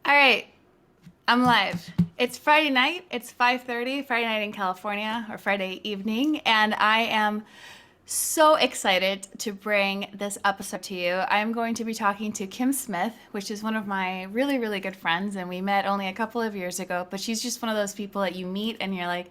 All right, I'm live. It's Friday night. It's 5:30, Friday night in California, or Friday evening, and I am so excited to bring this episode to you. I'm going to be talking to Kim Smith, which is one of my really, really good friends, and we met only a couple of years ago, but she's just one of those people that you meet and you're like,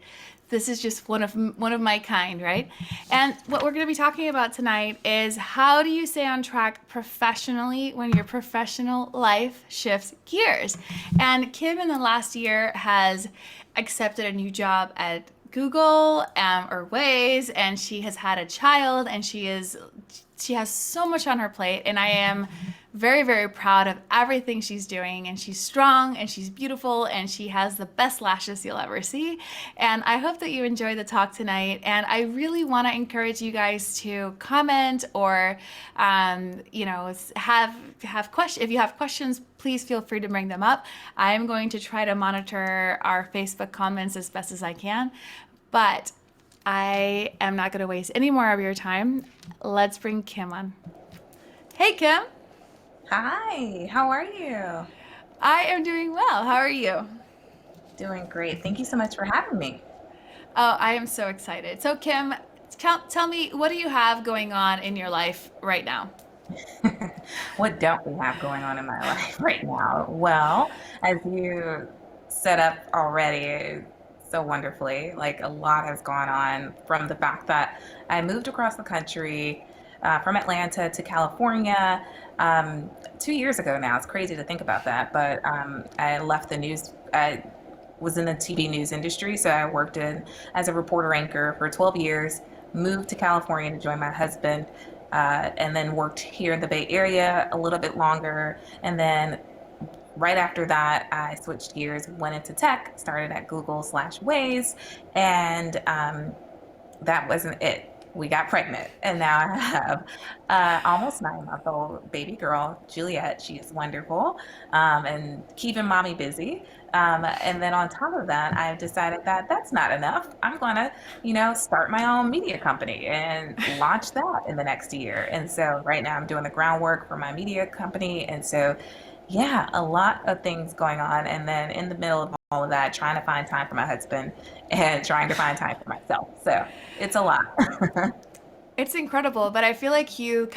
this is just one of my kind, right? And what we're going to be talking about tonight is how do you stay on track professionally when your professional life shifts gears? And Kim in the last year has accepted a new job at Google or Waze, and she has had a child, and she has so much on her plate, and I am very, very proud of everything she's doing. And she's strong, and she's beautiful, and she has the best lashes you'll ever see. And I hope that you enjoy the talk tonight. And I really want to encourage you guys to comment or, have questions. If you have questions, please feel free to bring them up. I am going to try to monitor our Facebook comments as best as I can, but I am not going to waste any more of your time. Let's bring Kim on. Hey, Kim. Hi, how are you? I am doing well. How are you? Doing great. Thank you so much for having me. Oh, I am so excited. So, Kim, tell me, what do you have going on in your life right now? What don't we have going on in my life right now? Well, as you set up already so wonderfully, like a lot has gone on from the fact that I moved across the country from Atlanta to California 2 years ago now. It's crazy to think about that, but I left the news. I was in the TV news industry, so I worked in as a reporter anchor for 12 years. Moved to California to join my husband, and then worked here in the Bay Area a little bit longer. And then right after that, I switched gears, went into tech, started at Google slash Waze, and that wasn't it. We got pregnant, and now I have almost 9 month old baby girl, Juliet. She is wonderful and keeping mommy busy. And then on top of that, I've decided that that's not enough. I'm going to, start my own media company and launch that in the next year. And so right now I'm doing the groundwork for my media company. And so, yeah, a lot of things going on. And then in the middle of all of that, trying to find time for my husband and trying to find time for myself. So it's a lot. It's incredible, but I feel like you're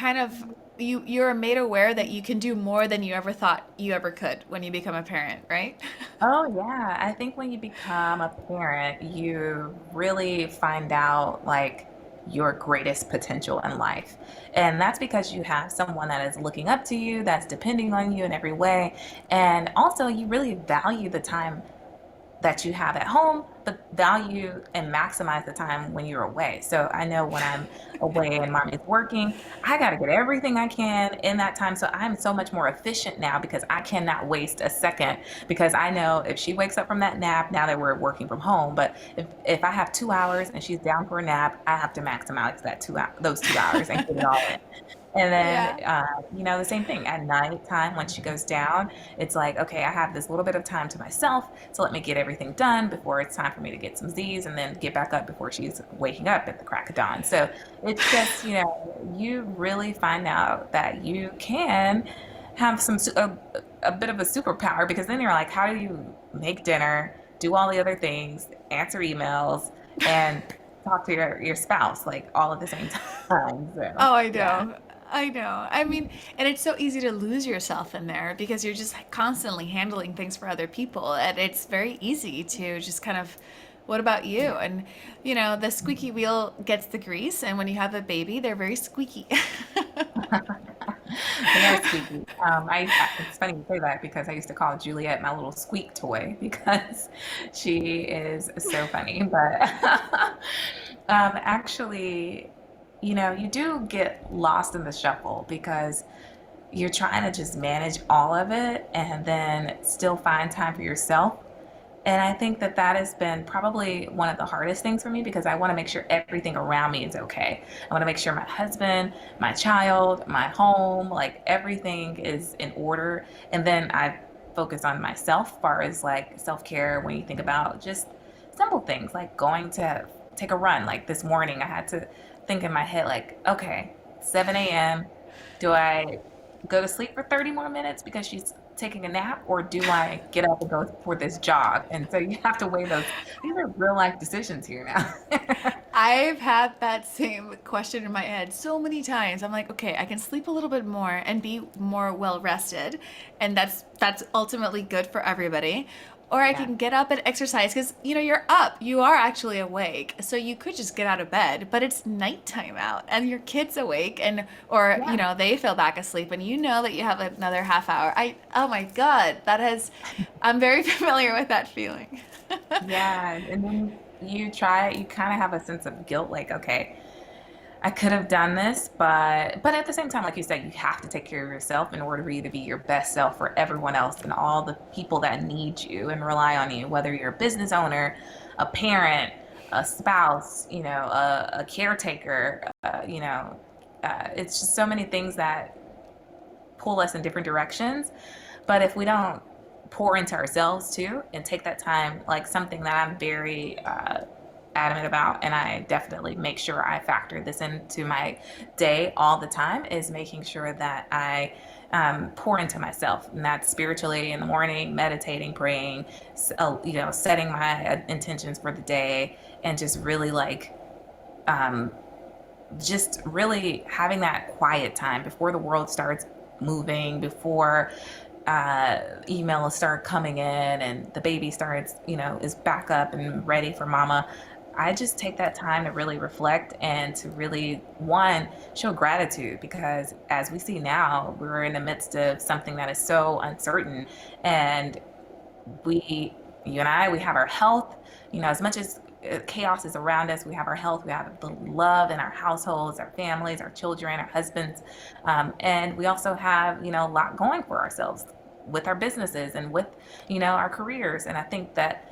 made aware that you can do more than you ever thought you ever could when you become a parent, right? Oh, yeah. I think when you become a parent, you really find out like your greatest potential in life. And that's because you have someone that is looking up to you, that's depending on you in every way. And also, you really value the time that you have at home, but value and maximize the time when you're away. So I know when I'm away and mommy's working, I got to get everything I can in that time. So I'm so much more efficient now because I cannot waste a second because I know if she wakes up from that nap, now that we're working from home, but if I have 2 hours and she's down for a nap, I have to maximize those 2 hours and get it all in. And then, Yeah. the same thing at nighttime when she goes down, it's like, okay, I have this little bit of time to myself. So let me get everything done before it's time for me to get some Z's and then get back up before she's waking up at the crack of dawn. So it's just, you really find out that you can have a bit of a superpower because then you're like, how do you make dinner, do all the other things, answer emails, and talk to your spouse like all at the same time? So, Oh, I yeah. know. I know. I mean, and it's so easy to lose yourself in there because you're just constantly handling things for other people. And it's very easy to just kind of, what about you? And, the squeaky wheel gets the grease. And when you have a baby, they're very squeaky. They are squeaky. It's funny you say that because I used to call Juliet my little squeak toy because she is so funny. But actually, you do get lost in the shuffle because you're trying to just manage all of it and then still find time for yourself. And I think that that has been probably one of the hardest things for me because I want to make sure everything around me is okay. I want to make sure my husband, my child, my home, like everything is in order. And then I focus on myself, as far as like self care, when you think about just simple things like going to take a run. Like this morning, I had to think in my head, like, okay, 7 a.m. Do I go to sleep for 30 more minutes because she's taking a nap, or do I get up and go for this jog? And so you have to weigh those. These are real life decisions here now. I've had that same question in my head so many times. I'm like, okay, I can sleep a little bit more and be more well rested, and that's ultimately good for everybody. Or I Yeah. can get up and exercise because you're up, you are actually awake, so you could just get out of bed, but it's nighttime out and your kid's awake, and or Yeah. they fell back asleep, and you know that you have another half hour. Oh my God, I'm very familiar with that feeling. Yeah. And then you kind of have a sense of guilt, like, okay, I could have done this, but at the same time, like you said, you have to take care of yourself in order for you to be your best self for everyone else and all the people that need you and rely on you, whether you're a business owner, a parent, a spouse, a caretaker, it's just so many things that pull us in different directions. But if we don't pour into ourselves too and take that time, like something that I'm very adamant about, and I definitely make sure I factor this into my day all the time, is making sure that I pour into myself, and that's spiritually in the morning, meditating, praying, setting my intentions for the day, and just really like um, just really having that quiet time before the world starts moving, before emails start coming in and the baby starts, is back up and ready for mama. I just take that time to really reflect and to really, one, show gratitude, because as we see now, we're in the midst of something that is so uncertain. And we, you and I, we have our health, as much as chaos is around us, we have our health, we have the love in our households, our families, our children, our husbands. And we also have, a lot going for ourselves with our businesses and with, our careers. And I think that,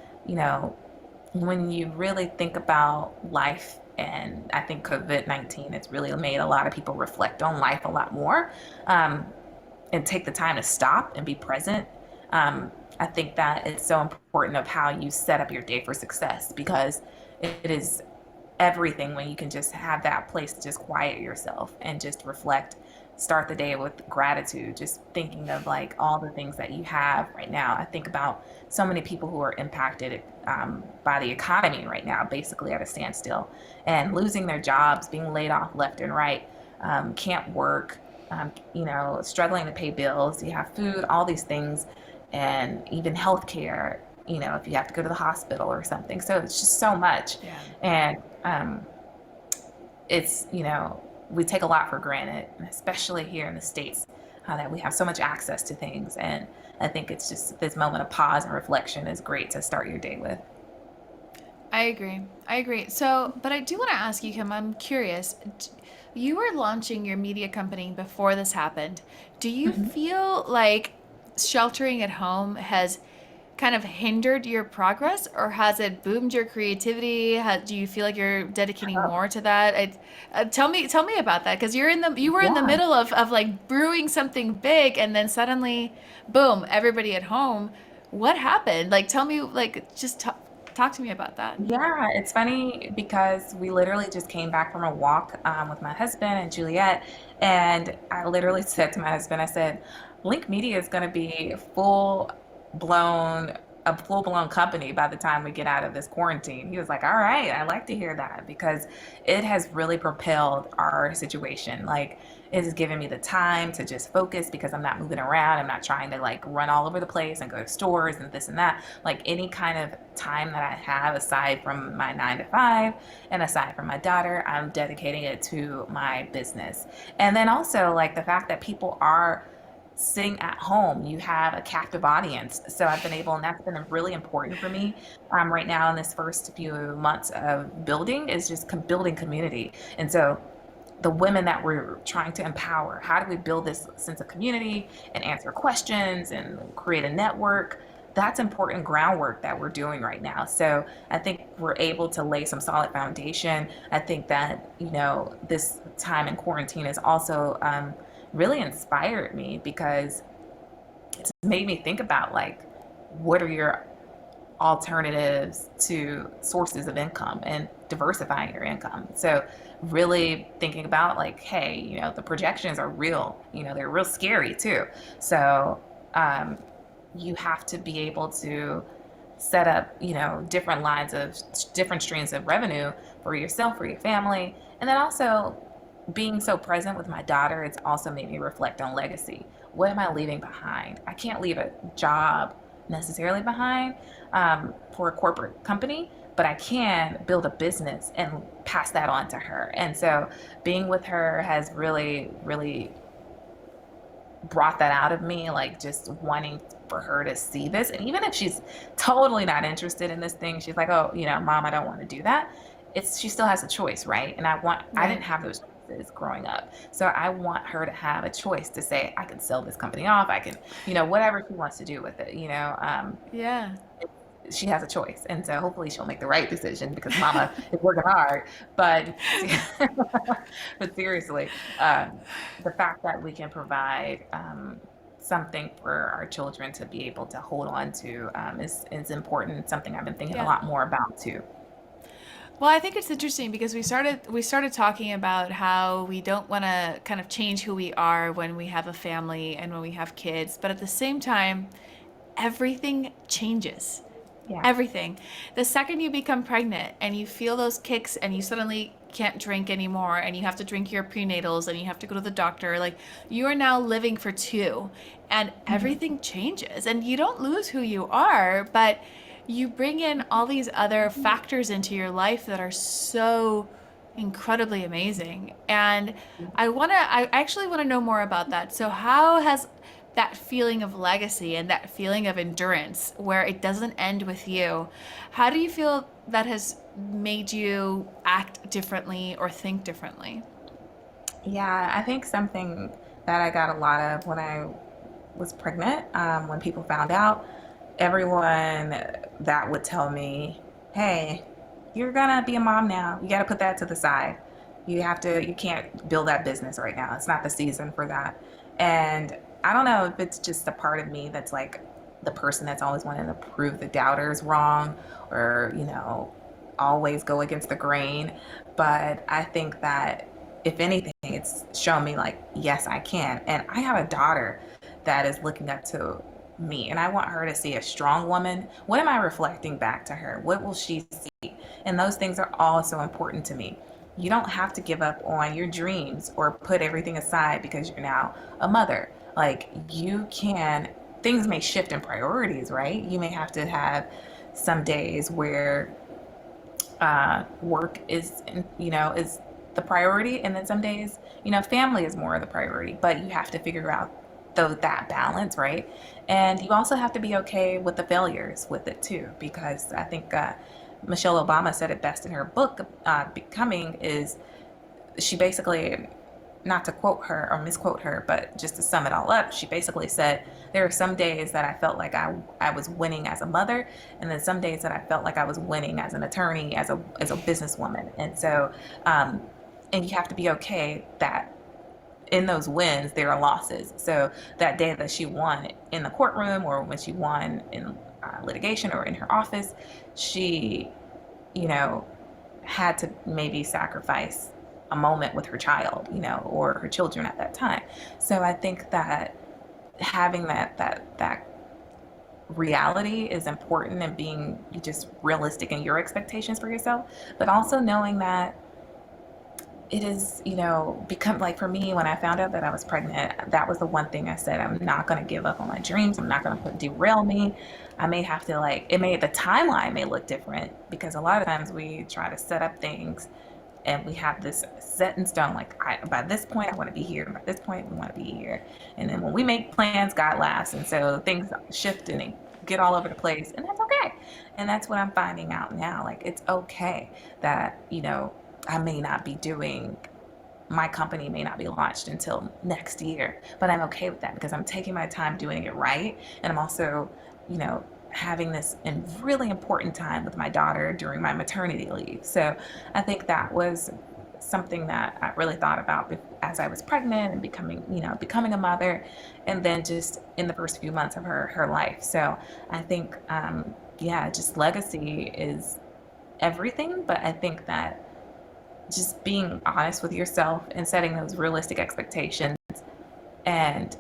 when you really think about life, and I think COVID-19 has really made a lot of people reflect on life a lot more, and take the time to stop and be present. I think that it's so important of how you set up your day for success, because it is everything when you can just have that place to just quiet yourself and just reflect, start the day with gratitude, just thinking of like all the things that you have right now. I think about so many people who are impacted by the economy right now, basically at a standstill, and losing their jobs, being laid off left and right, can't work, struggling to pay bills. You have food, all these things, and even healthcare, if you have to go to the hospital or something. So it's just so much. Yeah. And it's, we take a lot for granted, especially here in the States, that we have so much access to things. And I think it's just this moment of pause and reflection is great to start your day with. I agree. I agree. So, but I do want to ask you, Kim, I'm curious. You were launching your media company before this happened. Do you Mhm. feel like sheltering at home has kind of hindered your progress, or has it boomed your creativity? Do you feel like you're dedicating Oh, more to that? Tell me about that, because you were in the yeah. middle of like brewing something big, and then suddenly, boom, everybody at home. What happened? Like, tell me, like, just talk to me about that. Yeah, it's funny because we literally just came back from a walk with my husband and Juliet, and I literally said to my husband, I said, Link Media is going to be blown, a full blown company by the time we get out of this quarantine. He was like, all right, I like to hear that, because it has really propelled our situation. Like, it has given me the time to just focus because I'm not moving around. I'm not trying to like run all over the place and go to stores and this and that. Like, any kind of time that I have aside from my 9 to 5 and aside from my daughter, I'm dedicating it to my business. And then also, like, the fact that people are sitting at home, you have a captive audience. So I've been able, and that's been really important for me right now in this first few months of building, is just building community. And so the women that we're trying to empower, how do we build this sense of community and answer questions and create a network? That's important groundwork that we're doing right now. So I think we're able to lay some solid foundation. I think that, this time in quarantine has also really inspired me, because it's made me think about like, what are your alternatives to sources of income and diversifying your income. So really thinking about like, hey, the projections are real, they're real scary too. So um, you have to be able to set up, different lines of different streams of revenue for yourself, for your family. And then also being so present with my daughter, it's also made me reflect on legacy. What am I leaving behind? I can't leave a job necessarily behind for a corporate company, but I can build a business and pass that on to her. And so being with her has really, really brought that out of me, like just wanting for her to see this. And even if she's totally not interested in this thing, she's like, oh, mom, I don't want to do that. She still has a choice, right? And I didn't Right. have those choices growing up. So I want her to have a choice to say, I can sell this company off. I can, whatever she wants to do with it, Yeah. she has a choice. And so hopefully she'll make the right decision because mama is working hard. But, but seriously, the fact that we can provide something for our children to be able to hold on to is important. Something I've been thinking a Yeah. lot more about too. Well, I think it's interesting because we started talking about how we don't want to kind of change who we are when we have a family and when we have kids, but at the same time, everything changes. Yeah. Everything. The second you become pregnant and you feel those kicks and you suddenly can't drink anymore and you have to drink your prenatals and you have to go to the doctor, like you are now living for two and Mhm. everything changes and you don't lose who you are, but you bring in all these other factors into your life that are so incredibly amazing. And I actually want to know more about that. So how has that feeling of legacy and that feeling of endurance where it doesn't end with you, how do you feel that has made you act differently or think differently? Yeah, I think something that I got a lot of when I was pregnant, when people found out, everyone that would tell me, hey, you're gonna be a mom now. You got to put that to the side. You can't build that business right now. It's not the season for that. And I don't know if it's just a part of me that's like the person that's always wanting to prove the doubters wrong or, always go against the grain. But I think that if anything, it's shown me like, yes, I can. And I have a daughter that is looking up to me and I want her to see a strong woman. What am I reflecting back to her? What will she see? And those things are all so important to me. You don't have to give up on your dreams or put everything aside because you're now a mother. Like you can, things may shift in priorities, right? You may have to have some days where work is the priority, and then some days, family is more of the priority. But you have to figure out that balance, right? And you also have to be okay with the failures with it too, because I think Michelle Obama said it best in her book, Becoming, is she basically, not to quote her or misquote her, but just to sum it all up, she basically said, there are some days that I felt like I was winning as a mother, and then some days that I felt like I was winning as an attorney, as a businesswoman. And so, um, and you have to be okay that in those wins, there are losses. So that day that she won in the courtroom or when she won in litigation or in her office, she, you know, had to maybe sacrifice a moment with her child, or her children at that time. So I think that having that reality is important and being just realistic in your expectations for yourself, but also knowing that it is, become like for me when I found out that I was pregnant, that was the one thing I said, I'm not going to give up on my dreams. I'm not going to put derail me. I may have to the timeline may look different because a lot of times we try to set up things and we have this set in stone, like by this point I want to be here, by this point we want to be here. And then when we make plans, God laughs. And so things shift and they get all over the place, and that's okay. And that's what I'm finding out now. Like it's okay that, I may not be doing, my company may not be launched until next year, but I'm okay with that because I'm taking my time doing it right. And I'm also, having this really important time with my daughter during my maternity leave. So I think that was something that I really thought about as I was pregnant and becoming a mother, and then just in the first few months of her life. So I think, yeah, just legacy is everything, but I think that just being honest with yourself and setting those realistic expectations and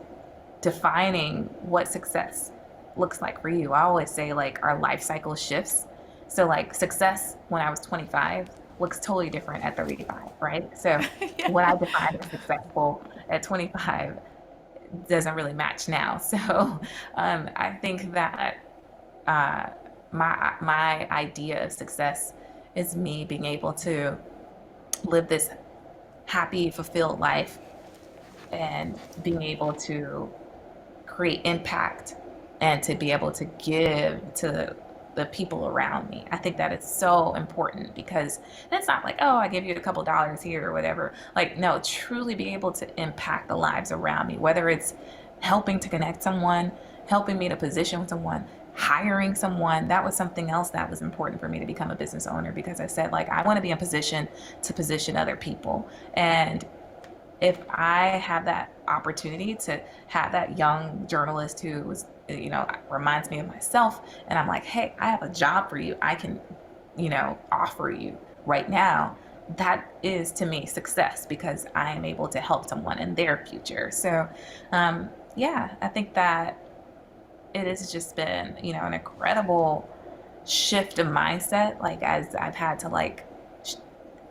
defining what success looks like for you. I always say like our life cycle shifts. So like success when I was 25 looks totally different at 35, right? So what I Yeah. defined as successful at 25 doesn't really match now. So I think that uh, my idea of success is me being able to live this happy, fulfilled life and being able to create impact and to be able to give to the people around me. I think that is so important because it's not like, oh, I give you a couple dollars here or whatever. Like, no, truly be able to impact the lives around me, whether it's helping to connect someone, helping me to position someone, hiring someone. That was something else that was important for me to become a business owner because I said, like, I want to be in position to position other people. And if I have that opportunity to have that young journalist who was, reminds me of myself, and I'm like, hey, I have a job for you, I can, offer you right now. That is to me success because I am able to help someone in their future. So, yeah, I think that it has just been, an incredible shift of mindset. Like as I've had to like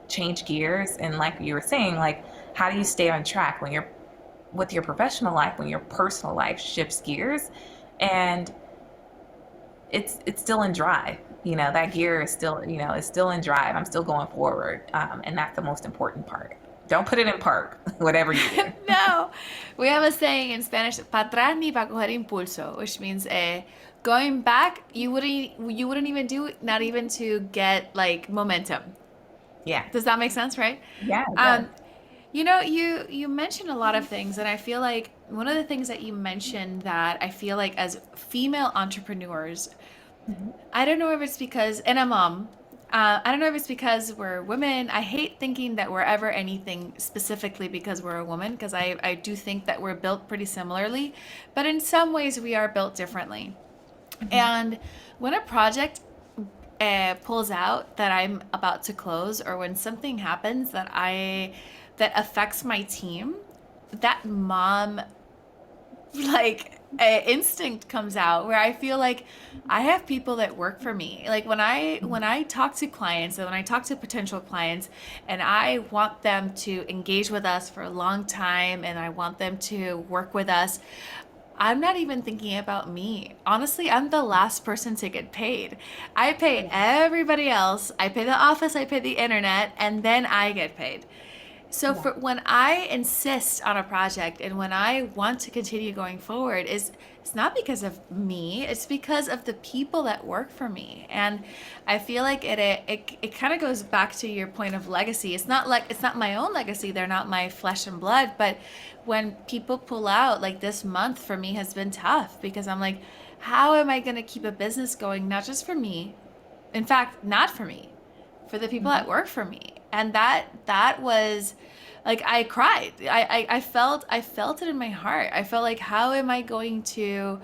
change gears and like you were saying, like how do you stay on track when you're with your professional life, when your personal life shifts gears and it's still in drive. That gear is still, is still in drive. I'm still going forward. And that's the most important part. Don't put it in park, whatever you do. No, we have a saying in Spanish, "Pa atrás ni pa coger impulso," which means going back, you wouldn't even do it, not even to get like momentum. Yeah. Does that make sense, right? Yeah, it does. Um, you mentioned a lot of things, and I feel like one of the things that you mentioned that I feel like as female entrepreneurs, Mhm. I don't know if it's because, and a mom, I don't know if it's because we're women. I hate thinking that we're ever anything specifically because we're a woman, because I do think that we're built pretty similarly, but in some ways we are built differently. Mhm. And when a project pulls out that I'm about to close, or when something happens that affects my team, that mom like instinct comes out where I feel like I have people that work for me. Like when I talk to clients and when I talk to potential clients and I want them to engage with us for a long time and I want them to work with us, I'm not even thinking about me. Honestly, I'm the last person to get paid. I pay Yeah. everybody else. I pay the office, I pay the internet, and then I get paid. So Yeah. for when I insist on a project and when I want to continue going forward is it's not because of me, it's because of the people that work for me. And I feel like it kind of goes back to your point of legacy. It's not like it's not my own legacy, they're not my flesh and blood, but when people pull out, like this month for me has been tough because I'm like, how am I going to keep a business going not just for me, in fact, not for me, for the people Mhm. that work for me. And that was like I cried. I felt it in my heart. I felt like how am I going to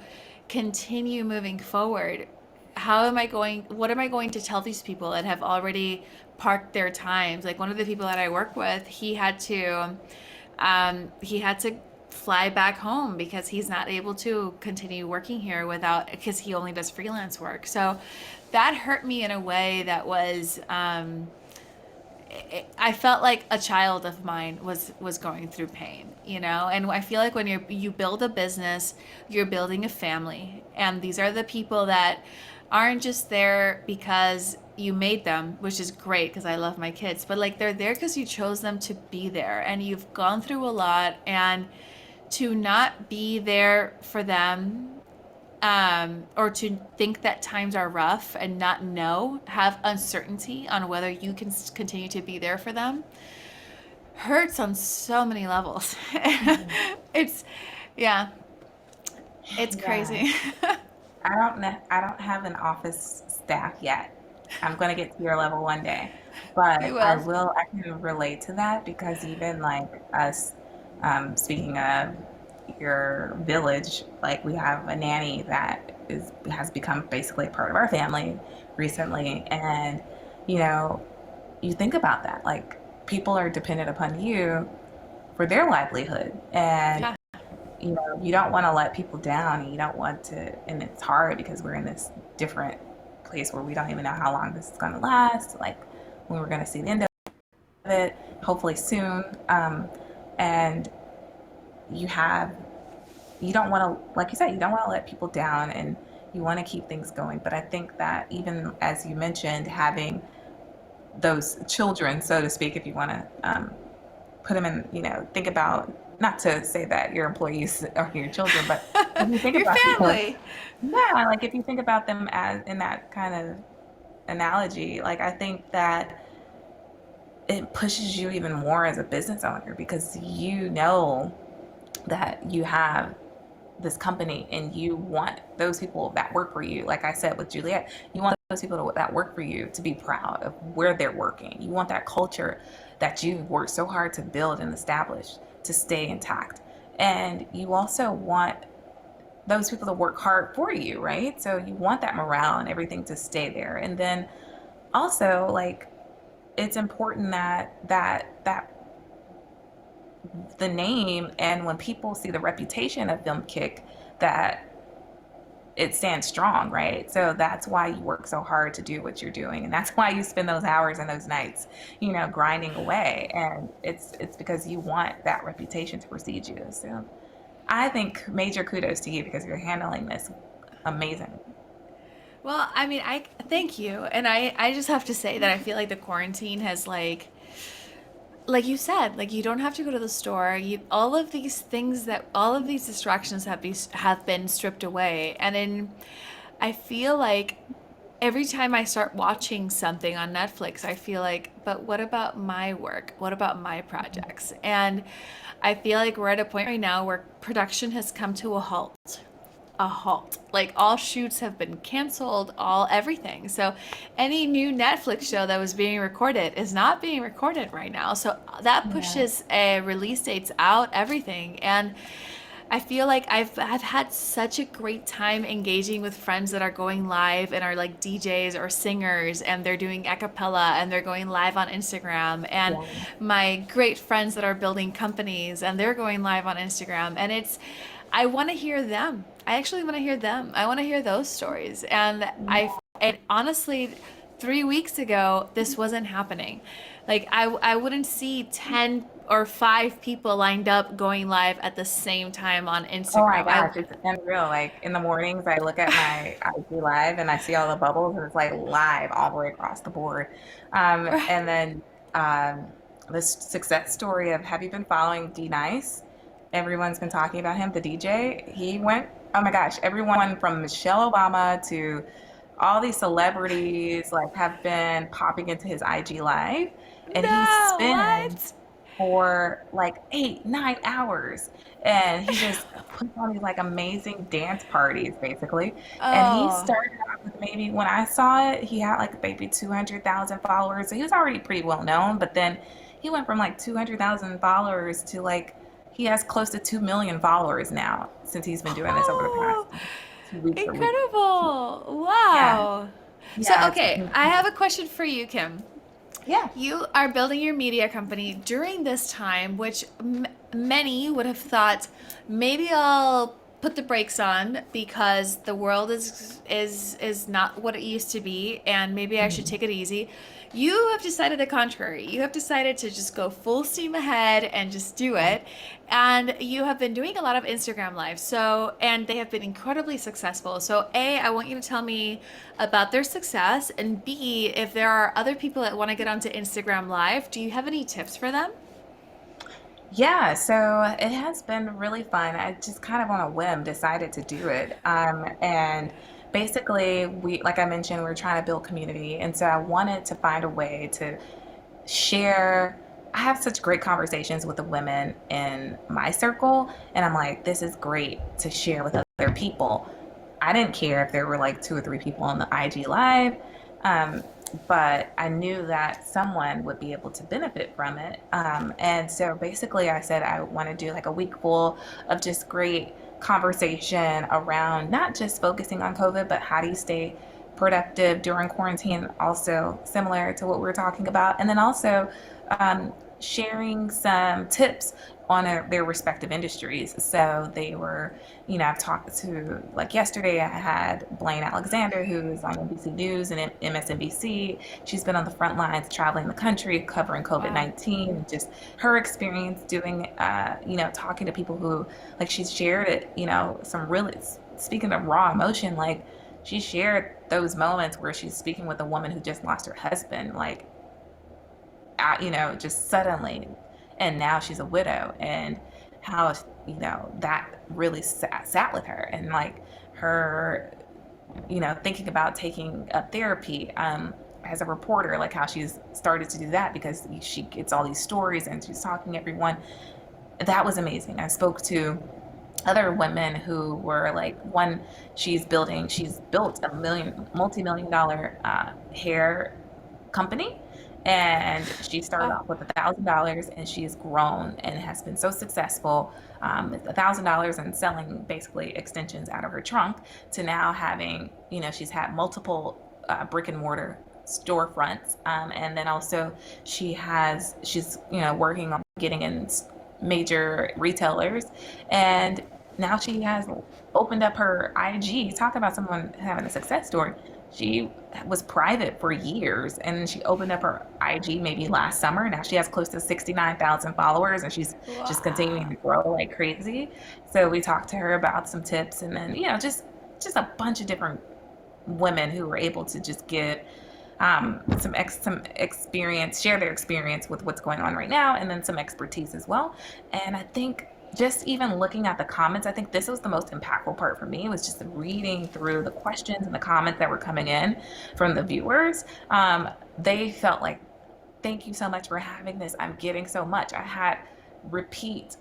continue moving forward? What am I going to tell these people that have already parked their times? Like one of the people that I work with, he had to fly back home because he's not able to continue working here without because he only does freelance work. So that hurt me in a way that was I felt like a child of mine was going through pain, and I feel like when you build a business, you're building a family, and these are the people that aren't just there because you made them, which is great because I love my kids, but like they're there because you chose them to be there and you've gone through a lot, and to not be there for them, or to think that times are rough and not have uncertainty on whether you can continue to be there for them, hurts on so many levels. Mhm. It's, yeah, it's Yeah. crazy. I don't know. I don't have an office staff yet. I'm going to get to your level one day, You but I will. will. I can relate to that because even like us, speaking of your village, like we have a nanny that has become basically part of our family recently, and you know, you think about that, like people are dependent upon you for their livelihood, and Yeah. you don't want to let people down, and you don't want to, and it's hard because we're in this different place where we don't even know how long this is going to last, like when we're going to see the end of it, hopefully soon. And you have, you don't want to, like you said, you don't want to let people down, and you want to keep things going. But I think that even as you mentioned, having those children, so to speak, if you want to put them in, think about, not to say that your employees are your children, but if you think Your about people, family. yeah, like if you think about them as in that kind of analogy, like I think that it pushes you even more as a business owner because you know that you have this company and you want those people that work for you, like I said with Juliet, you want those people that work for you to be proud of where they're working. You want that culture that you've worked so hard to build and establish to stay intact. And you also want those people to work hard for you, right? So you want that morale and everything to stay there. And then also, like, it's important that the name, and when people see the reputation of Filmkik, that it stands strong, right? So that's why you work so hard to do what you're doing, and that's why you spend those hours and those nights, grinding away. And it's because you want that reputation to precede you. So I think major kudos to you because you're handling this amazing. Well, I mean, I thank you. And I just have to say that I feel like the quarantine has like you said, like you don't have to go to the store. All of these things that all of these distractions have been stripped away. I feel like every time I start watching something on Netflix, I feel like, but what about my work? What about my projects? And I feel like we're at a point right now where production has come to a halt. A halt. Like all shoots have been canceled, all everything. So any new Netflix show that was being recorded is not being recorded right now. So that Yeah. pushes release dates out, everything. And I feel like I've had such a great time engaging with friends that are going live and are like DJs or singers, and they're doing a cappella and they're going live on Instagram, and Yeah. my great friends that are building companies and they're going live on Instagram. And I want to hear them. I actually want to hear them. I want to hear those stories. And honestly, 3 weeks ago, this wasn't happening. Like I wouldn't see 10 or 5 people lined up going live at the same time on Oh my Instagram. gosh, it's unreal. Like in the mornings, I look at my IG live and I see all the bubbles, and it's like live all the way across the board. And then um, this success story of, have you been following D Nice? Everyone's been talking about him, the DJ. He went, oh my gosh, everyone from Michelle Obama to all these celebrities like have been popping into his IG live, and he No, spins what? for like 8, 9 hours. And he just puts on these like amazing dance parties basically. And he Oh, started out with, maybe when I saw it, he had like maybe 200,000 followers. So he was already pretty well known, but then he went from like 200,000 followers to like he has close to 2 million followers now since he's been doing this over the past oh, 2 weeks or week. incredible. Yeah. Wow. So, Yeah. okay, I have a question for you, Kim. Yeah. You are building your media company during this time, which many would have thought maybe I'll put the brakes on because the world is not what it used to be, and maybe I should Mhm. take it easy. You have decided the contrary. You have decided to just go full steam ahead and just do Yeah. it. And you have been doing a lot of Instagram lives. So, and they have been incredibly successful. So, A, I want you to tell me about their success, and B, if there are other people that want to get onto Instagram live, do you have any tips for them? Yeah, so it has been really fun. I just kind of on a whim decided to do it. And basically, like I mentioned, we're trying to build community. And so I wanted to find a way to share. I have such great conversations with the women in my circle, and I'm like, this is great to share with other people. I didn't care if there were like 2 or 3 people on the IG live, um, but I knew that someone would be able to benefit from it. And so basically, I said I want to do like a week full of just great conversation around not just focusing on COVID, but how do you stay productive during quarantine, also similar to what we are talking about. And then also sharing some tips on their respective industries. So they were, I've talked to, like yesterday, I had Blaine Alexander, who is on NBC News and MSNBC. She's been on the front lines traveling the country, covering Wow. COVID-19, and just her experience doing, talking to people who, like, she's shared it, some really, speaking of raw emotion, like, she shared those moments where she's speaking with a woman who just lost her husband, like, just suddenly, and now she's a widow, and how, that really sat with her, and like her, thinking about taking up therapy, as a reporter, like how she's started to do that because she gets all these stories and she's talking to everyone. That was amazing. I spoke to other women who were like, one, she's built a multi-million dollar hair company, and she started Wow. off with $1,000, and she's grown and has been so successful. $1,000 and selling basically extensions out of her trunk, to now having, she's had multiple brick and mortar storefronts, and then also she's working on getting in major retailers, and now she has opened up her IG. Talk about someone having a success story. She was private for years, and she opened up her IG maybe last summer. Now she has close to 69,000 followers, and she's just continuing Wow. to grow like crazy. So we talked to her about some tips, and then just a bunch of different women who were able to just give some experience, share their experience with what's going on right now, and then some expertise as well. And I think just even looking at the comments, I think this was the most impactful part for me, was just reading through the questions and the comments that were coming in from the viewers. They felt like, thank you so much for having this. I'm getting so much. I had repeat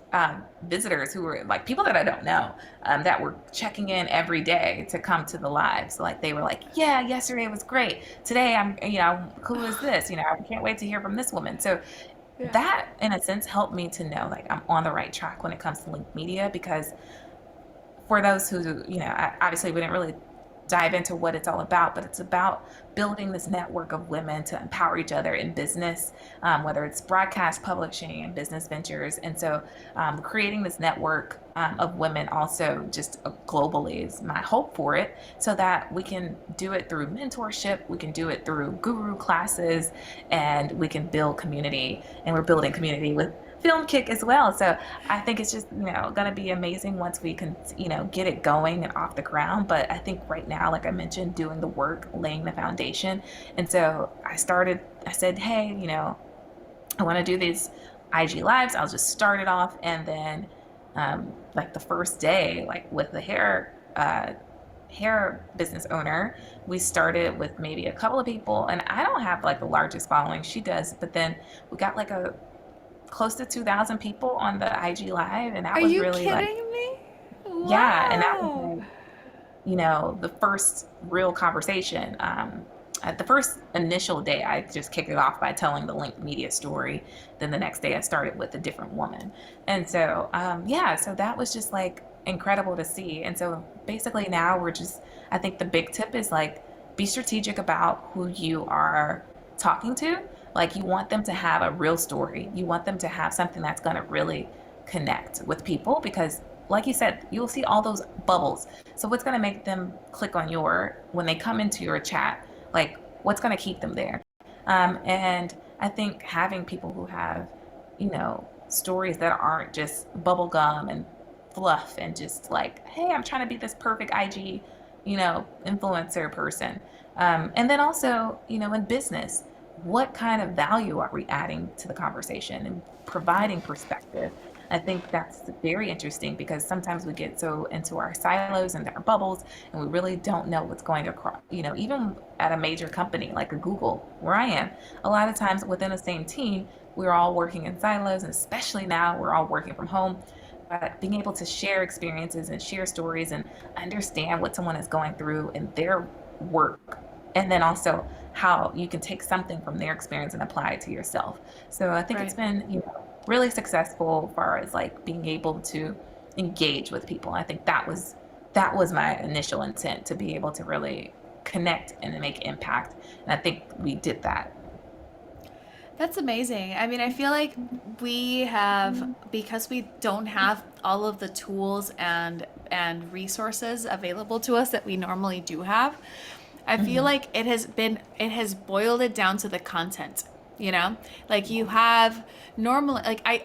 visitors who were like people that I don't know, that were checking in every day to come to the lives. Like, they were like, yeah, yesterday was great. Today who is this? I can't wait to hear from this woman. So Yeah. that, in a sense, helped me to know like I'm on the right track when it comes to Link Media, because for those who, obviously we didn't really dive into what it's all about, but it's about building this network of women to empower each other in business, whether it's broadcast, publishing, and business ventures. And so creating this network of women also just globally is my hope for it, so that we can do it through mentorship, we can do it through guru classes, and we can build community. And we're building community with Filmkik as well. So I think it's just, going to be amazing once we can, get it going and off the ground. But I think right now, like I mentioned, doing the work, laying the foundation. And so I said, hey, I want to do these IG lives. I'll just start it off. And then, like the first day, like with the hair business owner, we started with maybe a couple of people, and I don't have like the largest following, she does, but then we got like a close to 2,000 people on the IG live, and Are that was you really like, kidding me? yeah, and that was Wow. like, the first real conversation. At the first initial day, I just kicked it off by telling the Link Media story. Then the next day, I started with a different woman, and so yeah, so that was just like incredible to see. And so basically now I think the big tip is like, be strategic about who you are talking to. Like, you want them to have a real story. You want them to have something that's going to really connect with people, because like you said, you'll see all those bubbles. So what's going to make them click on when they come into your chat, like, what's going to keep them there? And I think having people who have, stories that aren't just bubblegum and fluff, and just like, hey, I'm trying to be this perfect IG, influencer person. And then also, in business, what kind of value are we adding to the conversation and providing perspective? I think that's very interesting, because sometimes we get so into our silos and our bubbles, and we really don't know what's going across, even at a major company like a Google, where I am. A lot of times within the same team, we're all working in silos, and especially now we're all working from home. But being able to share experiences and share stories and understand what someone is going through in their work, and then also how you can take something from their experience and apply it to yourself. So I think it's Right. been, really successful as far as like being able to engage with people. I think that was my initial intent, to be able to really connect and make impact. And I think we did that. That's amazing. I mean, I feel like we have, because we don't have all of the tools and resources available to us that we normally do have. I feel Mhm. like it has boiled it down to the content, you know? Like you have normally like I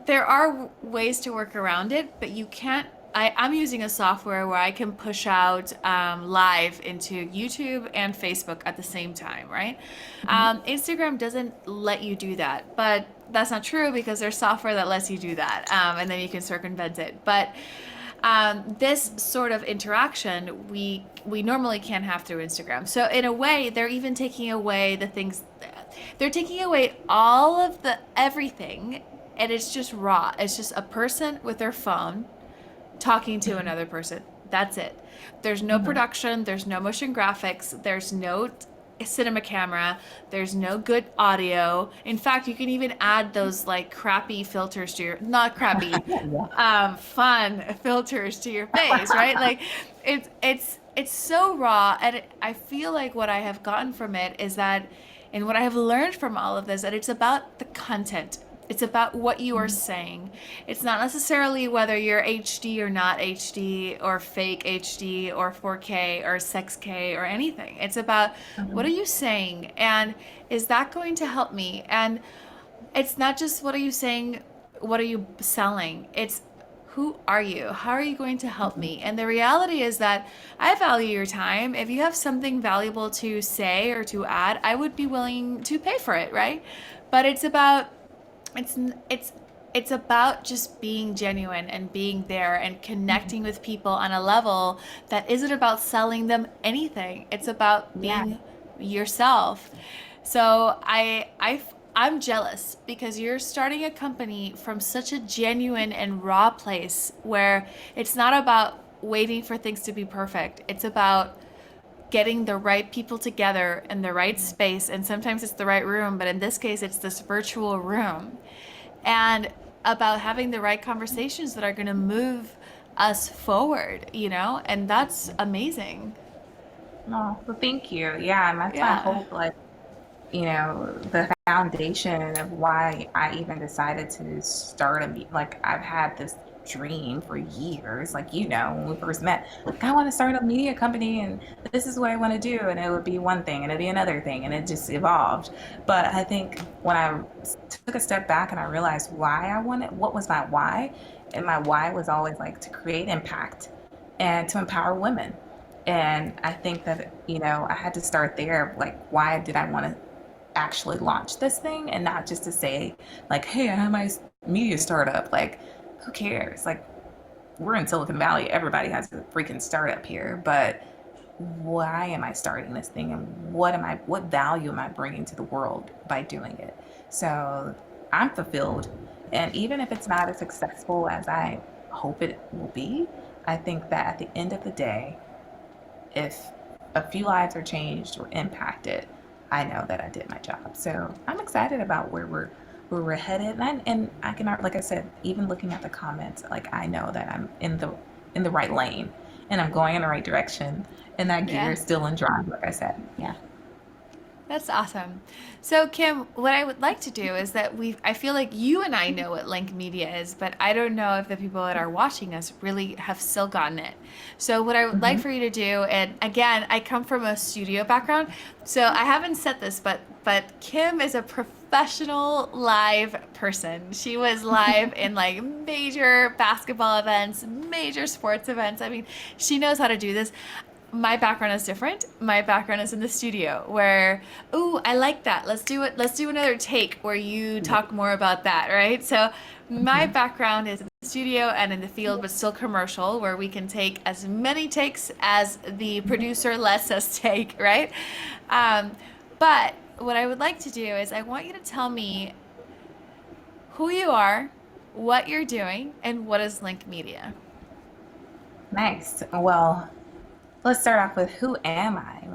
there are ways to work around it, but you can't. I'm using a software where I can push out live into YouTube and Facebook at the same time, right? Mhm. Instagram doesn't let you do that, but that's not true because there's software that lets you do that, and then you can circumvent it. But this sort of interaction we normally can't have through Instagram. So in a way, they're even taking away the things. They're taking away all of the everything, and it's just raw. It's just a person with their phone talking to Mhm. another person. That's it. There's no Mhm. production, there's no motion graphics, there's no cinema camera, there's no good audio. In fact, you can even add those like crappy filters to your, not crappy, Yeah. fun filters to your face, right? Like it's so raw, and I feel like what I have gotten from it is that, and what I have learned from all of this, that it's about the content. It's about what you are Mhm. saying. It's not necessarily whether you're HD or not HD or fake HD or 4K or 6K or anything. It's about what are Mhm. you saying, and is that going to help me? And it's not just what are you saying, what are you selling? It's who are you? How are you going to help Mhm. me? And the reality is that I value your time. If you have something valuable to say or to add, I would be willing to pay for it, right? But it's it's it's about just being genuine and being there and Mhm. connecting with people on a level that isn't about selling them anything. It's about Yeah. being yourself. So I'm jealous because you're starting a company from such a genuine and raw place where it's not about waiting for things to be perfect. It's about getting the right people together in the right space, and sometimes it's the right room, but in this case it's this virtual room, and about having the right conversations that are going to move us forward, and that's amazing. Oh, well, thank you. Yeah, and that's my Yeah. hope. Like, the foundation of why I even decided to start like I've had this dream for years, like, when we first met, like, I want to start a media company and this is what I want to do. And it would be one thing and it'd be another thing and it just evolved. But I think when I took a step back and I realized why I wanted, what was my why? And my why was always like to create impact and to empower women. And I think that, I had to start there. Like, why did I want to actually launch this thing and not just to say like, hey, I have my media startup? Like, who cares? Like, we're in Silicon Valley, everybody has a freaking startup here. But why am I starting this thing, and what value am I bringing to the world by doing it? So I'm fulfilled, and even if it's not as successful as I hope it will be, I think that at the end of the day, if a few lives are changed or impacted, I know that I did my job. So I'm excited about where we're headed. And I can, like I said, even looking at the comments, like, I know that I'm in the right lane and I'm going in the right direction. And that gear Yeah. is still in drive, like I said. Yeah. That's awesome. So, Kim, what I would like to do is that I feel like you and I know what Link Media is, but I don't know if the people that are watching us really have still gotten it. So, what I would like Mm-hmm. for you to do, and again, I come from a studio background, so I haven't said this, but Kim is a professional live person. She was live in like major basketball events, major sports events. I mean, she knows how to do this. My background is different. My background is in the studio where, ooh, I like that. Let's do it. Let's do another take where you talk more about that, right? So my Mm-hmm. background is in the studio and in the field, but still commercial, where we can take as many takes as the producer lets us take, right? Um, but what I would like to do is I want you to tell me who you are, what you're doing, and what is Link Media. Nice. Well, let's start off with, who am I?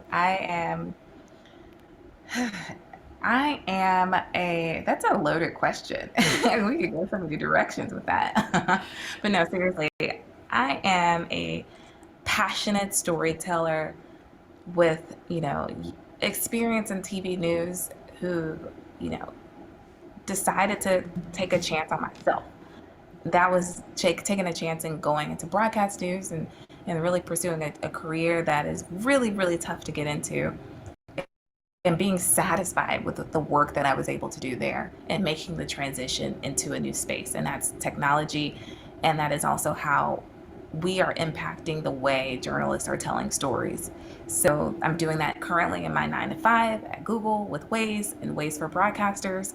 That's a loaded question. We could go so many directions with that. But no, seriously, I am a passionate storyteller with, experience in TV news, who you know, decided to take a chance on myself. That was taking a chance and going into broadcast news and really pursuing a career that is really, really tough to get into, and being satisfied with the work that I was able to do there and making the transition into a new space. And that's technology. And that is also how we are impacting the way journalists are telling stories. So I'm doing that currently in my 9 to 5 at Google with Ways and Ways for Broadcasters,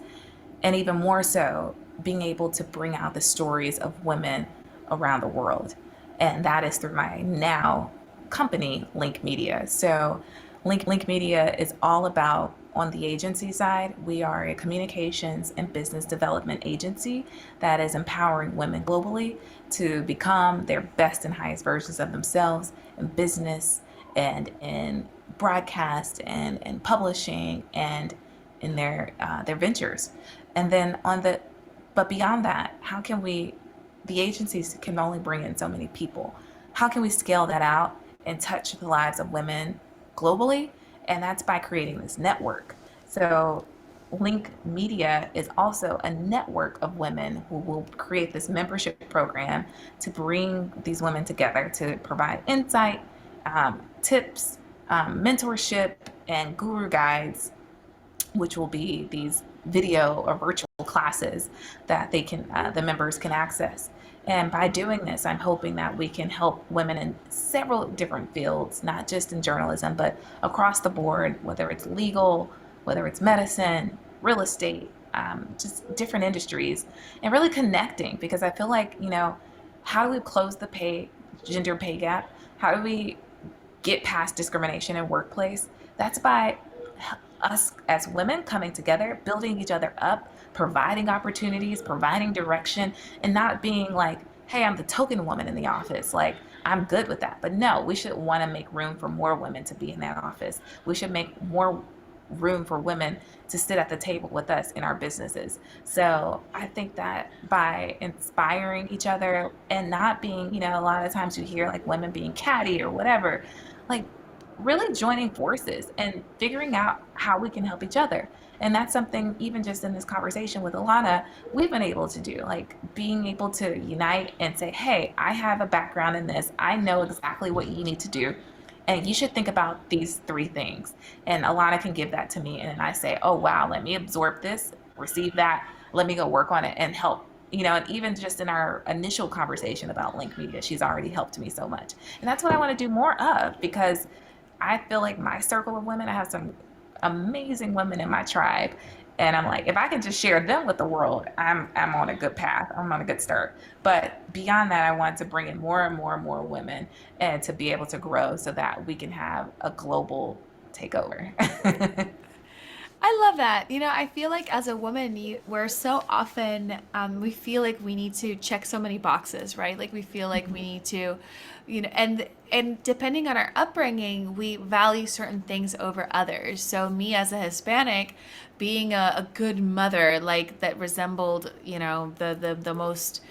and even more so, being able to bring out the stories of women around the world. And that is through my now company, Link Media. So, Link Media is all about, on the agency side, we are a communications and business development agency that is empowering women globally to become their best and highest versions of themselves in business and in broadcast and publishing and in their ventures. And then but beyond that, how can we, the agencies can only bring in so many people. How can we scale that out and touch the lives of women globally? And that's by creating this network. So Link Media is also a network of women who will create this membership program to bring these women together to provide insight, tips, mentorship, and guru guides, which will be these video or virtual classes that the members can access. And by doing this, I'm hoping that we can help women in several different fields, not just in journalism, but across the board, whether it's legal, whether it's medicine, real estate, just different industries, and really connecting. Because I feel like, how do we close the gender pay gap? How do we get past discrimination in workplace? That's by us as women coming together, building each other up, providing opportunities, providing direction, and not being like, hey, I'm the token woman in the office. Like, I'm good with that. But no, we should want to make room for more women to be in that office. We should make more room for women to sit at the table with us in our businesses. So I think that by inspiring each other and not being, a lot of times you hear like women being catty or whatever, like really joining forces and figuring out how we can help each other. And that's something, even just in this conversation with Alana, we've been able to do, like being able to unite and say, hey, I have a background in this. I know exactly what you need to do. And you should think about these 3 things. And Alana can give that to me. And I say, oh, wow, let me absorb this, receive that. Let me go work on it and help. And even just in our initial conversation about Link Media, she's already helped me so much. And that's what I want to do more of, because I feel like my circle of women, I have some amazing women in my tribe. And I'm like, if I can just share them with the world, I'm on a good path. I'm on a good start. But beyond that, I want to bring in more and more and more women and to be able to grow so that we can have a global takeover. I love that. I feel like as a woman, we're so often, we feel like we need to check so many boxes, right? Like we feel like we need to, and depending on our upbringing, we value certain things over others. So me as a Hispanic, being a good mother, like that resembled, the most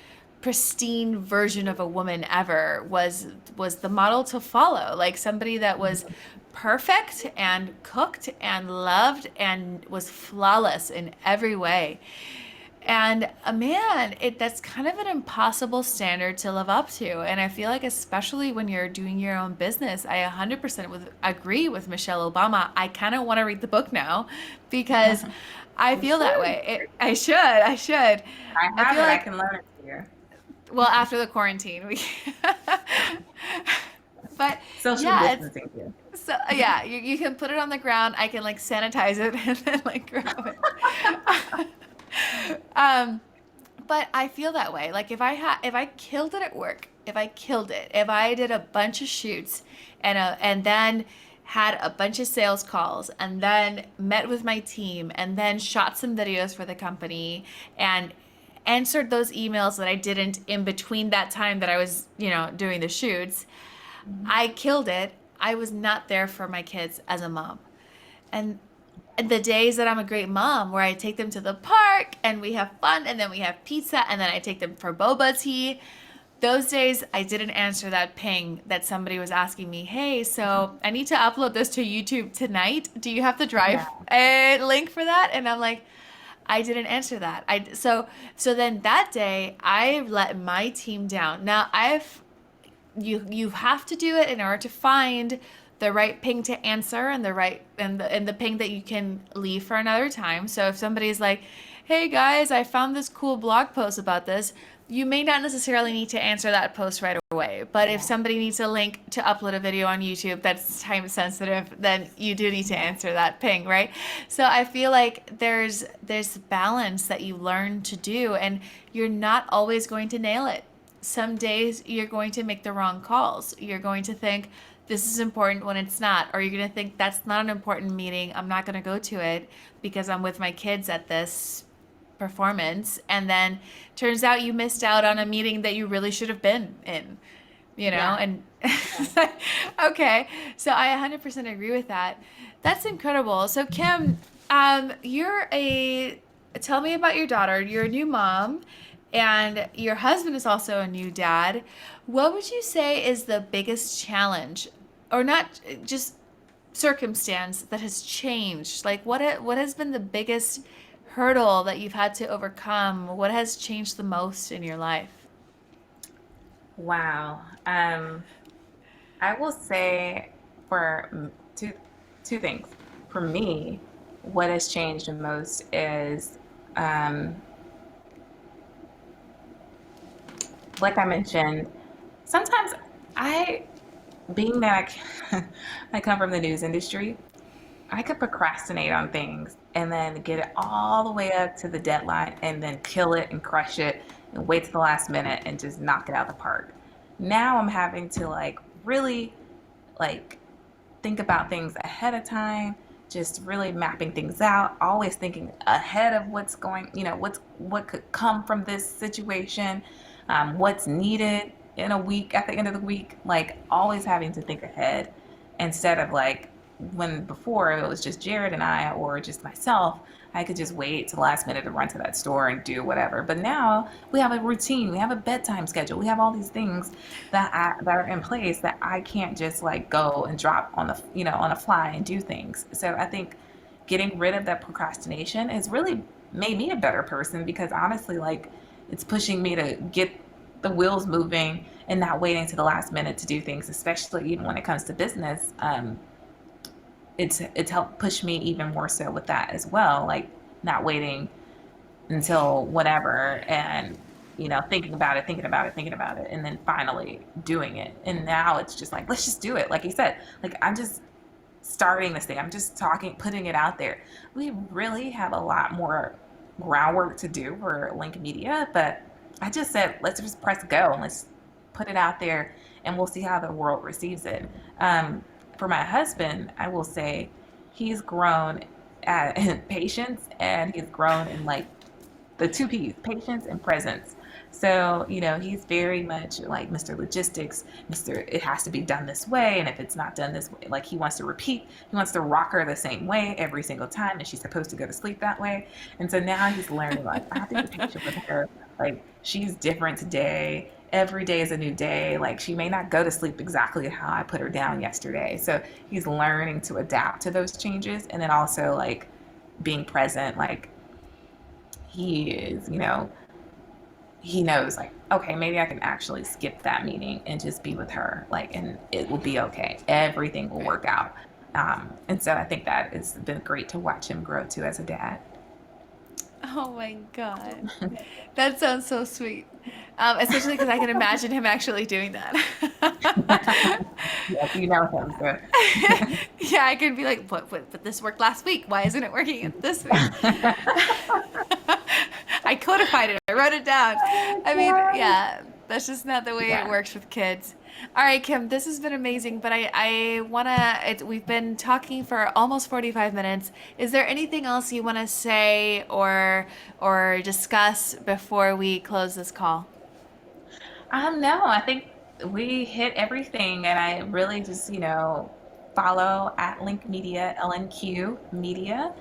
pristine version of a woman ever was the model to follow, like somebody that was perfect and cooked and loved and was flawless in every way. And man, that's kind of an impossible standard to live up to. And I feel like, especially when you're doing your own business, I 100% agree with Michelle Obama. I kind of want to read the book now because I You feel that should. way. I should. I I have feel it. I like, can learn it for you. well, after the quarantine, but Social yeah, distancing too. so yeah, you can put it on the ground. I can like sanitize it and then like grab it. um, but I feel that way. Like if I killed it at work, if I killed it, if I did a bunch of shoots and then had a bunch of sales calls and then met with my team and then shot some videos for the company and answered those emails that I didn't in between that time that I was, doing the shoots, I killed it. I was not there for my kids as a mom. And the days that I'm a great mom, where I take them to the park and we have fun and then we have pizza and then I take them for boba tea, those days I didn't answer that ping that somebody was asking me, hey, so I need to upload this to YouTube tonight. Do you have the Yeah. drive link for that? And I'm like, I didn't answer that. So then that day I let my team down. Now you have to do it in order to find the right ping to answer and the ping that you can leave for another time. So if somebody's like, "Hey guys, I found this cool blog post about this," you may not necessarily need to answer that post right away. But if Yeah. somebody needs a link to upload a video on YouTube that's time sensitive, then you do need to Yeah. answer that ping, right? So I feel like there's balance that you learn to do, and you're not always going to nail it. Some days you're going to make the wrong calls. You're going to think this is important when it's not, or you're going to think that's not an important meeting. I'm not going to go to it because I'm with my kids at this performance. And then turns out you missed out on a meeting that you really should have been in, Yeah. and Yeah. okay. So I 100% agree with that. That's incredible. So Kim, you're a tell me about your daughter. You're a new mom, and your husband is also a new dad. What would you say is the biggest challenge, or not just circumstance that has changed? Like what has been the biggest hurdle that you've had to overcome? What has changed the most in your life? Wow. I will say for two things. For me, what has changed the most is, um, like I mentioned, sometimes I, being that I come from the news industry, I could procrastinate on things and then get it all the way up to the deadline and then kill it and crush it and wait to the last minute and just knock it out of the park. Now I'm having to like really like think about things ahead of time, just really mapping things out, always thinking ahead of what's going, what could come from this situation, what's needed in a week at the end of the week, like always having to think ahead instead of like when before it was just Jared and I or just myself, I could just wait till the last minute to run to that store and do whatever. But now we have a routine, we have a bedtime schedule, we have all these things that are in place that I can't just like go and drop on the on a fly and do things. So I think getting rid of that procrastination has really made me a better person because honestly, like it's pushing me to get the wheels moving and not waiting to the last minute to do things, especially even when it comes to business. It's helped push me even more so with that as well, like not waiting until whatever and thinking about it, thinking about it, and then finally doing it. And now it's just like, let's just do it. Like you said, like I'm just starting this thing. I'm just talking, putting it out there. We really have a lot more groundwork to do for Link Media, but I just said, let's just press go and let's put it out there and we'll see how the world receives it. For my husband, I will say he's grown in patience and he's grown in like the two P's, patience and presence. So, he's very much like Mr. Logistics, Mr. It has to be done this way. And if it's not done this way, like he wants to repeat, he wants to rock her the same way every single time. And she's supposed to go to sleep that way. And so now he's learning, like, I have to be patient with her. Like, she's different today. Every day is a new day. Like, she may not go to sleep exactly how I put her down yesterday. So he's learning to adapt to those changes. And then also, like, being present, like, he is, he knows like, okay, maybe I can actually skip that meeting and just be with her, like, and it will be okay. Everything will Right. work out. And so I think that it's been great to watch him grow too as a dad. Oh my God. That sounds so sweet. Especially because I can imagine him actually doing that. Yes, you know him, so. Yeah, I could be like, but this worked last week. Why isn't it working this week? I codified it. I wrote it down. I mean, yeah, that's just not the way it Yeah. works with kids. All right, Kim, this has been amazing, but I wanna. We've been talking for almost 45 minutes. Is there anything else you want to say or discuss before we close this call? No, I think we hit everything, and I really just, follow at Link Media, LNQ Media,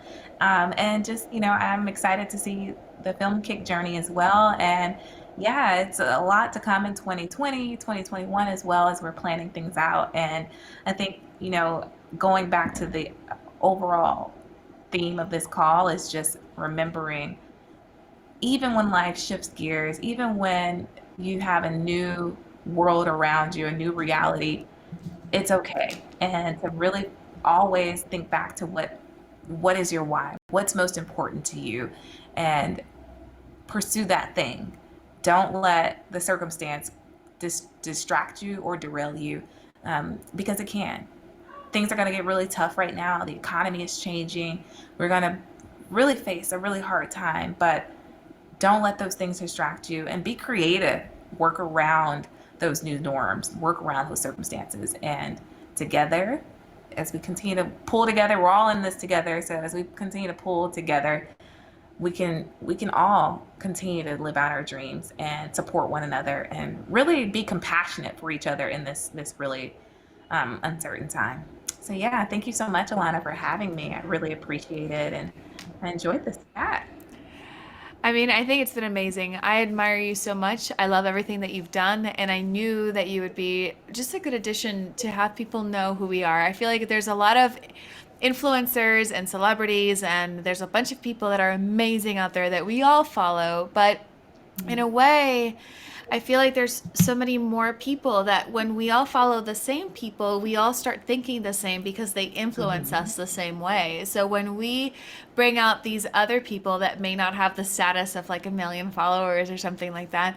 and just, I'm excited to see the Film Kick journey as well, and Yeah, it's a lot to come in 2020, 2021 as well as we're planning things out. And I think, going back to the overall theme of this call is just remembering, even when life shifts gears, even when you have a new world around you, a new reality, it's okay. And to really always think back to what is your why? What's most important to you? And pursue that thing. Don't let the circumstance distract you or derail you, because it can. Things are going to get really tough right now. The economy is changing. We're going to really face a really hard time, but don't let those things distract you and be creative. Work around those new norms, work around those circumstances. And together, as we continue to pull together, we're all in this together. So as we continue to pull together, we can all continue to live out our dreams and support one another and really be compassionate for each other in this really uncertain time. So yeah, thank you so much, Alana, for having me. I really appreciate it, and I enjoyed this chat. I mean, I think it's been amazing. I admire you so much. I love everything that you've done, and I knew that you would be just a good addition to have people know who we are. I feel like there's a lot of influencers and celebrities, and there's a bunch of people that are amazing out there that we all follow, but in a way, I feel like there's so many more people that when we all follow the same people, we all start thinking the same because they influence Mhm. us the same way. So when we bring out these other people that may not have the status of like a million followers or something like that,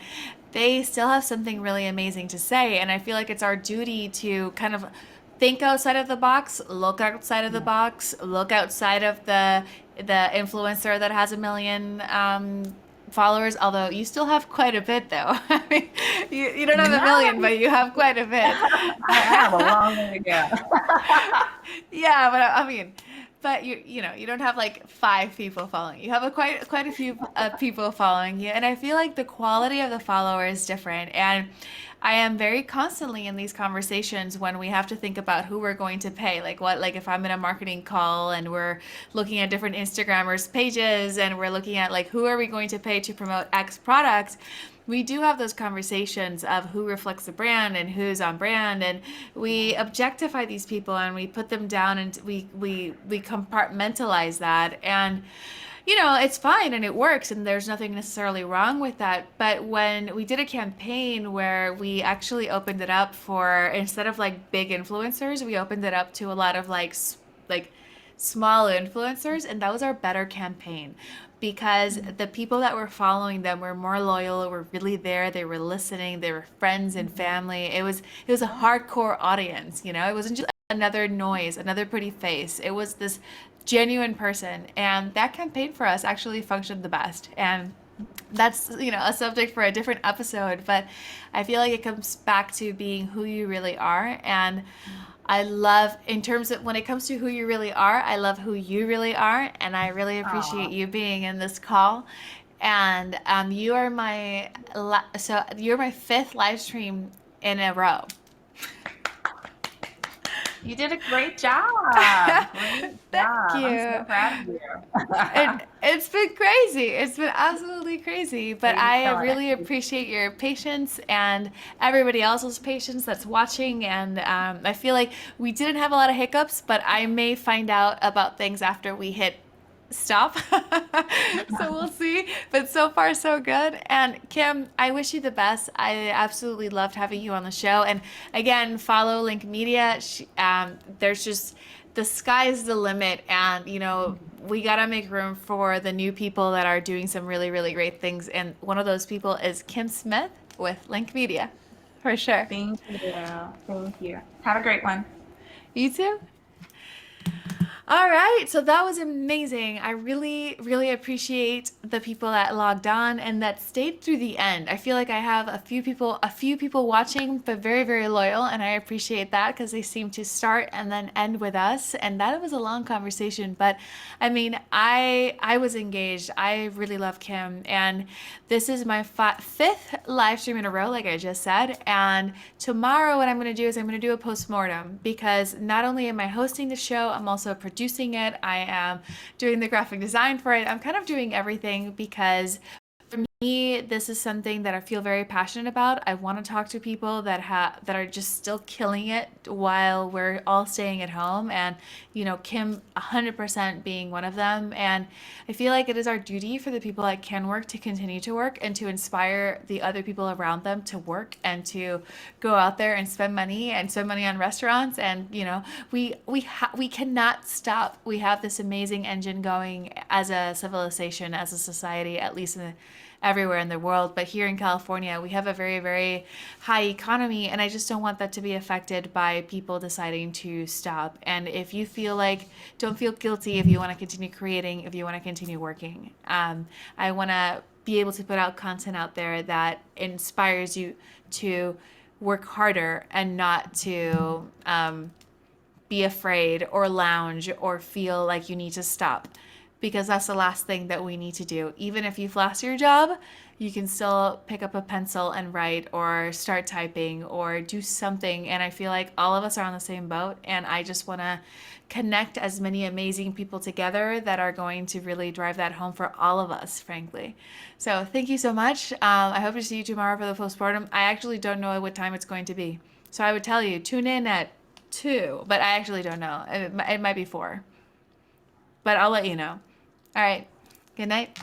they still have something really amazing to say. And I feel like it's our duty to kind of think outside of the box, look outside of the Yeah. box, look outside of the influencer that has a million followers, although you still have quite a bit though. I mean, you don't have a million, Nice. but you have quite a bit. I have a long way to go. Yeah, but I mean, but you don't have like five people following. You have a quite a few people following you, and I feel like the quality of the follower is different. And I am very constantly in these conversations when we have to think about who we're going to pay. Like if I'm in a marketing call and we're looking at different Instagrammers pages and we're looking at like who are we going to pay to promote X product, we do have those conversations of who reflects the brand and who's on brand, and we objectify these people and we put them down, and we compartmentalize that. And it's fine and it works and there's nothing necessarily wrong with that. But when we did a campaign where we actually opened it up for, instead of like big influencers, we opened it up to a lot of like small influencers, and that was our better campaign because the people that were following them were more loyal, were really there, they were listening, they were friends and family. It was a hardcore audience. It wasn't just another noise, another pretty face. It was this genuine person, and that campaign for us actually functioned the best. And that's a subject for a different episode, but I feel like it comes back to being who you really are. And I love, in terms of when it comes to who you really are, I love who you really are, and I really appreciate Aw. you being in this call. And you are so you're my fifth live stream in a row. You did a great job. Great Thank job. I'm so you. proud of you. It's been crazy. It's been absolutely crazy. But You're I killing really it. appreciate your patience and everybody else's patience that's watching. And I feel like we didn't have a lot of hiccups, but I may find out about things after we hit stop. So we'll see. But so far, so good. And Kim, I wish you the best. I absolutely loved having you on the show. And again, follow Link Media. There's just the sky's the limit. And, we got to make room for the new people that are doing some really, really great things. And one of those people is Kim Smith with Link Media, for sure. Thank you. Thank you. Have a great one. You too? All right, so that was amazing. I really, really appreciate the people that logged on and that stayed through the end. I feel like I have a few people watching, but very, very loyal, and I appreciate that because they seem to start and then end with us. And that was a long conversation, but I mean, I was engaged. I really love Kim, and this is my fifth live stream in a row, like I just said. And tomorrow, what I'm going to do is I'm going to do a postmortem because not only am I hosting the show, I'm also producing it. I am doing the graphic design for it. I'm kind of doing everything because Me, this is something that I feel very passionate about. I want to talk to people that are just still killing it while we're all staying at home, and Kim 100% being one of them. And I feel like it is our duty for the people that can work to continue to work and to inspire the other people around them to work and to go out there and spend money on restaurants. And we cannot stop. We have this amazing engine going as a civilization, as a society, at least everywhere in the world. But here in California, we have a very, very high economy, and I just don't want that to be affected by people deciding to stop. And if you feel like, don't feel guilty if you want to continue creating, if you want to continue working. I want to be able to put out content out there that inspires you to work harder and not to be afraid or lounge or feel like you need to stop, because that's the last thing that we need to do. Even if you've lost your job, you can still pick up a pencil and write or start typing or do something. And I feel like all of us are on the same boat. And I just want to connect as many amazing people together that are going to really drive that home for all of us, frankly. So thank you so much. I hope to see you tomorrow for the postpartum. I actually don't know what time it's going to be. So I would tell you, tune in at 2, but I actually don't know. It might be 4, but I'll let you know. All right. Good night.